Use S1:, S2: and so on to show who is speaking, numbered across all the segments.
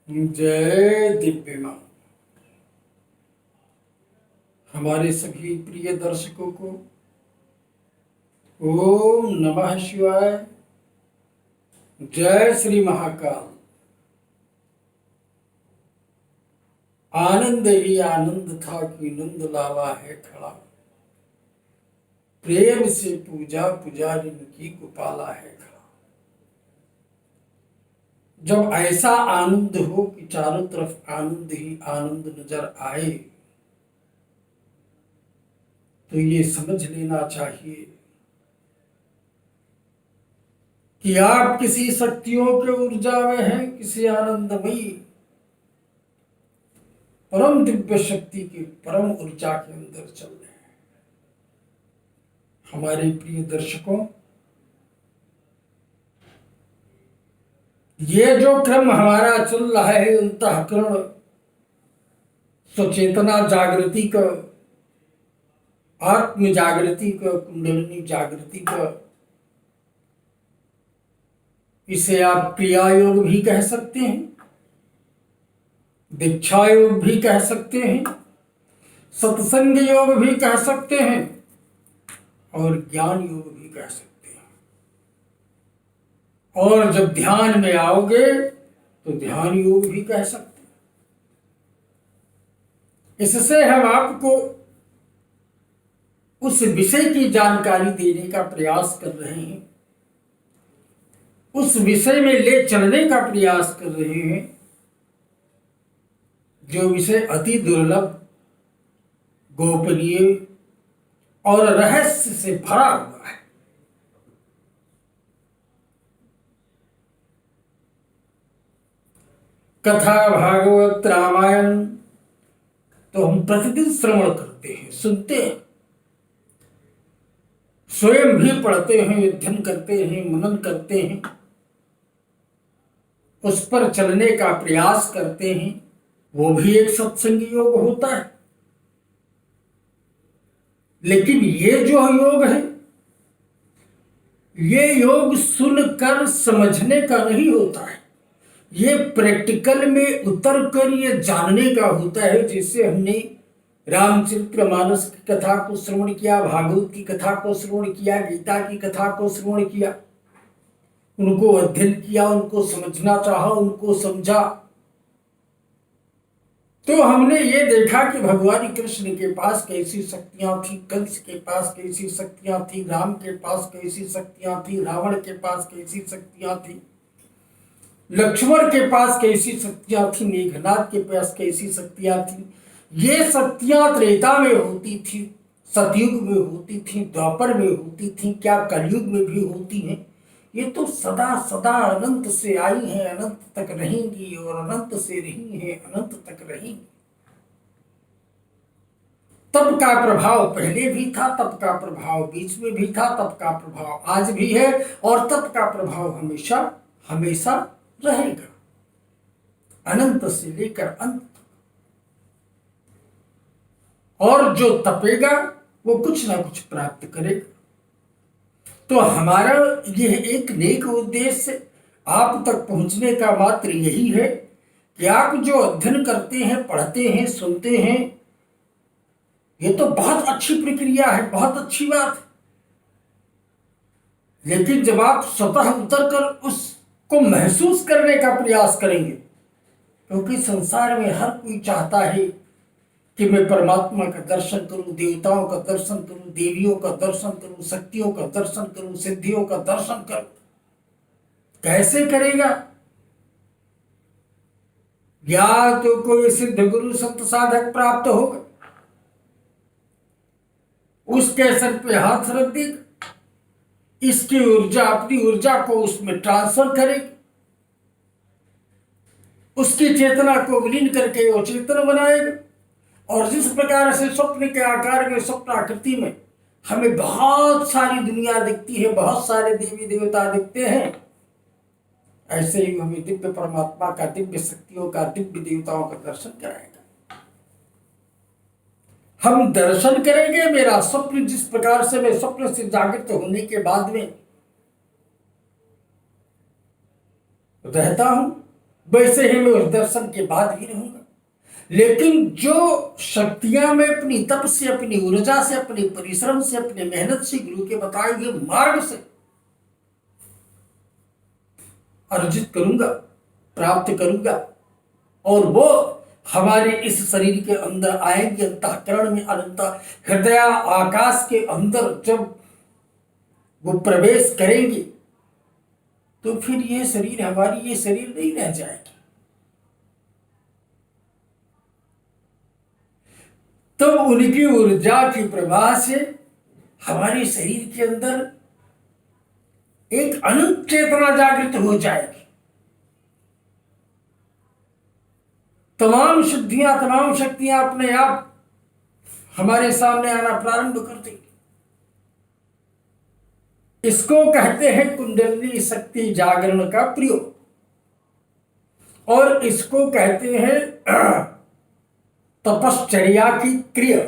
S1: जय दिव्य मां। हमारे सभी प्रिय दर्शकों को ओम नमः शिवाय। जय श्री महाकाल। आनंद ही आनंद था कि नंद लावा है खड़ा, प्रेम से पूजा पुजारी की गोपाला है खड़ा। जब ऐसा आनंद हो कि चारों तरफ आनंद ही आनंद नजर आए तो ये समझ लेना चाहिए कि आप किसी शक्तियों के ऊर्जा में हैं, किसी आनंदमयी परम दिव्य शक्ति की परम ऊर्जा के अंदर चल रहे हैं। हमारे प्रिय दर्शकों, ये जो क्रम हमारा चल रहा है अंतःकरण सचेतना जागृति का, आत्म जागृति का, कुंडलिनी जागृति का, इसे आप क्रिया योग भी कह सकते हैं, दीक्षा योग भी कह सकते हैं, सत्संग योग भी कह सकते हैं और ज्ञान योग भी कह सकते हैं। और जब ध्यान में आओगे तो ध्यान योग भी कह सकते हैं। इससे हम आपको उस विषय की जानकारी देने का प्रयास कर रहे हैं, उस विषय में ले चलने का प्रयास कर रहे हैं जो विषय अति दुर्लभ, गोपनीय और रहस्य से भरा हुआ है। कथा भागवत रामायण तो हम प्रतिदिन श्रवण करते हैं, सुनते हैं, स्वयं भी पढ़ते हैं, अध्ययन करते हैं, मनन करते हैं, उस पर चलने का प्रयास करते हैं। वो भी एक सत्संग योग होता है। लेकिन ये जो योग है, ये योग सुनकर समझने का नहीं होता है, ये प्रैक्टिकल में उतर कर ये जानने का होता है। जैसे हमने रामचरितमानस की कथा को श्रवण किया, भागवत की कथा को श्रवण किया, गीता की कथा को श्रवण किया, उनको अध्ययन किया, उनको समझना चाहा, उनको समझा, तो हमने ये देखा कि भगवान कृष्ण के पास कैसी शक्तियां थी, कंस के पास कैसी शक्तियां थी, राम के पास कैसी शक्तियां थी, रावण के पास कैसी शक्तियां थी, लक्ष्मण के पास कैसी शक्तियां थी, मेघनाथ के पास कैसी शक्तियां थी। ये शक्तियां त्रेता में होती थी, सतयुग में होती थी, द्वापर में होती थी, क्या कलयुग में भी होती हैं। ये तो सदा सदा अनंत से आई हैं, अनंत तक रहेंगी और अनंत से रही हैं, अनंत तक रहेंगी। तप का प्रभाव पहले भी था, तप का प्रभाव बीच में भी था, तप का प्रभाव आज भी है और तप का प्रभाव हमेशा हमेशा रहेगा, अनंत से लेकर अंत। और जो तपेगा वो कुछ ना कुछ प्राप्त करेगा। तो हमारा यह एक नेक उद्देश्य आप तक पहुंचने का मात्र यही है कि आप जो अध्ययन करते हैं, पढ़ते हैं, सुनते हैं, ये तो बहुत अच्छी प्रक्रिया है, बहुत अच्छी बात है। लेकिन जब आप स्वतः उतर कर उसको महसूस करने का प्रयास करेंगे, क्योंकि संसार में हर कोई चाहता है कि मैं परमात्मा का दर्शन करूं, देवताओं का दर्शन करूं, देवियों का दर्शन करूं, शक्तियों का दर्शन करूं, सिद्धियों का दर्शन करूं। कैसे करेगा? या तो कोई सिद्ध गुरु संत साधक प्राप्त होगा, उसके सर पे हाथ रख देगा, इसकी ऊर्जा, अपनी ऊर्जा को उसमें ट्रांसफर करेगा, उसकी चेतना को विलीन करके वो चेतन बनाएगा। और जिस प्रकार से स्वप्न के आकार में, स्वप्न आकृति में हमें बहुत सारी दुनिया दिखती है, बहुत सारे देवी देवता दिखते हैं, ऐसे ही हमें दिव्य परमात्मा का, दिव्य शक्तियों का, दिव्य देवताओं का दर्शन कराएगा। हम दर्शन करेंगे। मेरा स्वप्न, जिस प्रकार से मैं स्वप्न से जागृत होने के बाद में रहता हूं, वैसे ही मैं उस दर्शन के बाद भी रहूंगा। लेकिन जो शक्तियां मैं अपनी तप से, अपनी ऊर्जा से, अपने परिश्रम से, अपने मेहनत से, गुरु के बताए हुए मार्ग से अर्जित करूंगा, प्राप्त करूंगा, और वो हमारे इस शरीर के अंदर आएंगे, अंतःकरण में, अनंत हृदय आकाश के अंदर जब वो प्रवेश करेंगे तो फिर ये शरीर, हमारी ये शरीर नहीं रह जाएगी। तो उनकी ऊर्जा की प्रवाह से हमारे शरीर के अंदर एक अनंत चेतना जागृत हो जाएगी। तमाम सिद्धियां, तमाम शक्तियां अपने आप हमारे सामने आना प्रारंभ कर देंगी। इसको कहते हैं कुंडली शक्ति जागरण का प्रयोग, और इसको कहते हैं तपश्चर्या की क्रिया,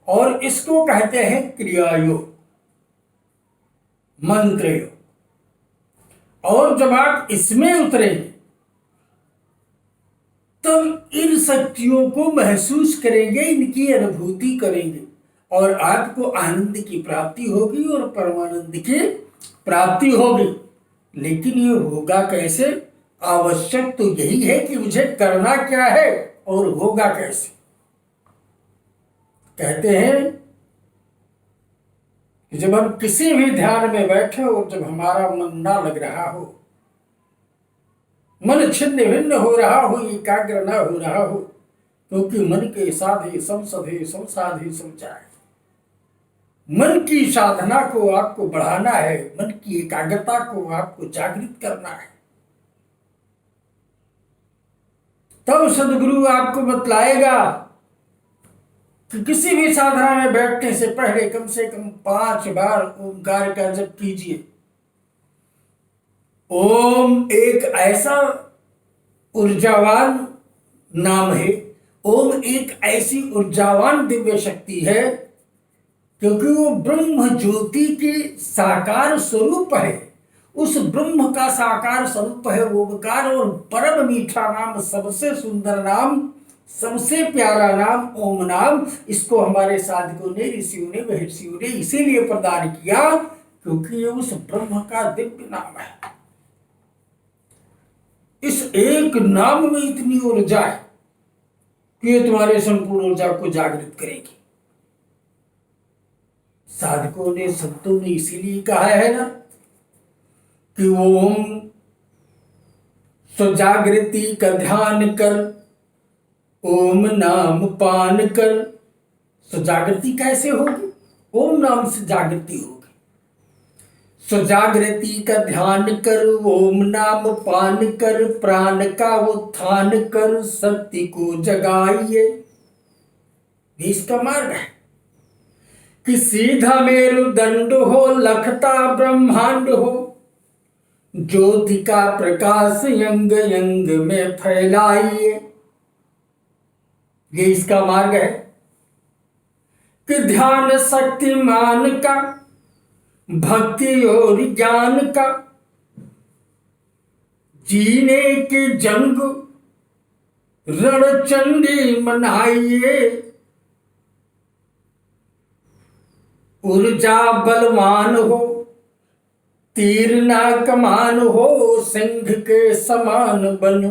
S1: और इसको कहते हैं क्रिया योग, मंत्र योग। और जब आप इसमें उतरेंगे तब इन शक्तियों को महसूस करेंगे, इनकी अनुभूति करेंगे, और आपको आनंद की प्राप्ति होगी और परमानंद की प्राप्ति होगी। लेकिन ये होगा कैसे? आवश्यक तो यही है कि मुझे करना क्या है और होगा कैसे। कहते हैं कि जब हम किसी भी ध्यान में बैठे और जब हमारा मन ना लग रहा हो, मन छिन्न भिन्न हो रहा हो, एकाग्र न हो रहा हो, क्योंकि मन के साधे सब सधे, सब साधे सब जाए। मन की साधना को आपको बढ़ाना है, मन की एकाग्रता को आपको जागृत करना है। तब सदगुरु आपको बतलाएगा कि किसी भी साधना में बैठने से पहले कम से कम 5 बार ओंकार का जप कीजिए। ओम एक ऐसा ऊर्जावान नाम है, ओम एक ऐसी ऊर्जावान दिव्य शक्ति है, क्योंकि वो ब्रह्म ज्योति के साकार स्वरूप है। उस ब्रह्म का साकार स्वरूप है ओमकार, और परम मीठा नाम, सबसे सुंदर नाम, सबसे प्यारा नाम ओम नाम। इसको हमारे साधकों ने, ऋषियों ने, महर्षियों ने इसीलिए प्रदान किया क्योंकि ये उस ब्रह्म का दिव्य नाम है। इस एक नाम में इतनी ऊर्जा है कि ये तुम्हारे संपूर्ण ऊर्जा को जागृत करेगी। साधकों ने, संतों ने इसीलिए कहा है ना कि ओम स्वजागृति का ध्यान कर, ओम नाम पान कर। स्वजागृति कैसे होगी? ओम नाम से जागृति होगी। स्वजागृति का ध्यान कर, ओम नाम पान कर, प्राण का उत्थान कर, शक्ति को जगाइए। इसका मार्ग है कि सीधा मेरुदंड हो, लखता ब्रह्मांड हो, ज्योति का प्रकाश यंग यंग में फैलाइए। ये इसका मार्ग है कि ध्यान शक्तिमान का, भक्ति और ज्ञान का, जीने की जंग रणचंडी मनाइए। ऊर्जा बलवान हो, तीर ना कमान हो, सिंह के समान बनो।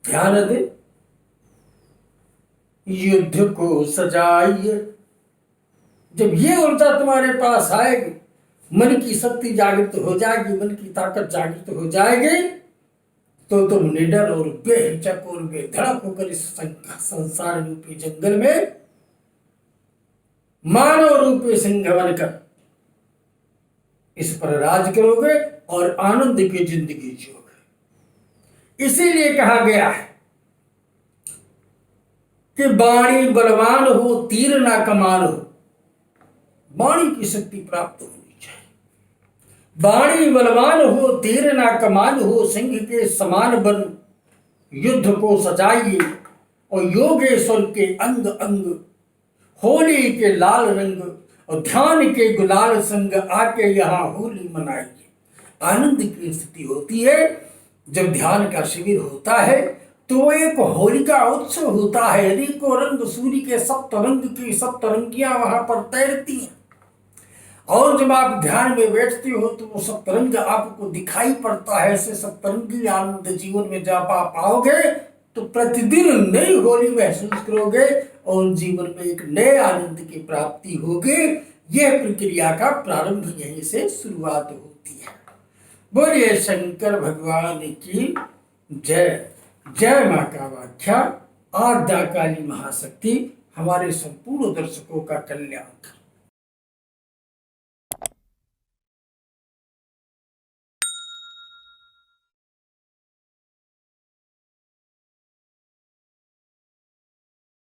S1: ध्यान दे, युद्ध को सजाइए। जब ये ऊर्जा तुम्हारे पास आएगी, मन की शक्ति जागृत हो जाएगी, मन की ताकत जागृत हो जाएगी, तो तुम निडर और बेहिचक और बेधड़क होकर इस संसार रूपी जंगल में मानव रूपी सिंह बनकर इस पर राज करोगे और आनंद की जिंदगी जियोगे। इसीलिए कहा गया है कि वाणी बलवान हो, तीर ना कमान हो। वाणी की शक्ति प्राप्त होनी चाहिए। वाणी बलवान हो, तीर ना कमान हो, सिंह के समान बन, युद्ध को सजाइए। और योगेश्वर के अंग अंग, होली के लाल रंग और ध्यान के गुलाल संग, आके यहाँ होली मनाइए। आनंद की स्थिति होती है जब ध्यान का शिविर होता है तो एक होली का उत्सव होता है। अनेकों रंग सूर्य के सप्तरंग की सप्तरंगियां वहां पर तैरती हैं, और जब आप ध्यान में बैठते हो तो वो सप्तरंग आपको दिखाई पड़ता है। ऐसे सप्तरंगी आनंद जीवन में जा पाओगे तो प्रतिदिन नई होली महसूस करोगे और जीवन में एक नए आनंद की प्राप्ति होगी। यह प्रक्रिया का प्रारंभ यहीं से शुरुआत होती है। बोलिए शंकर भगवान की जय। जय मां कामाख्या। आद्या काली महाशक्ति हमारे संपूर्ण दर्शकों का कल्याण।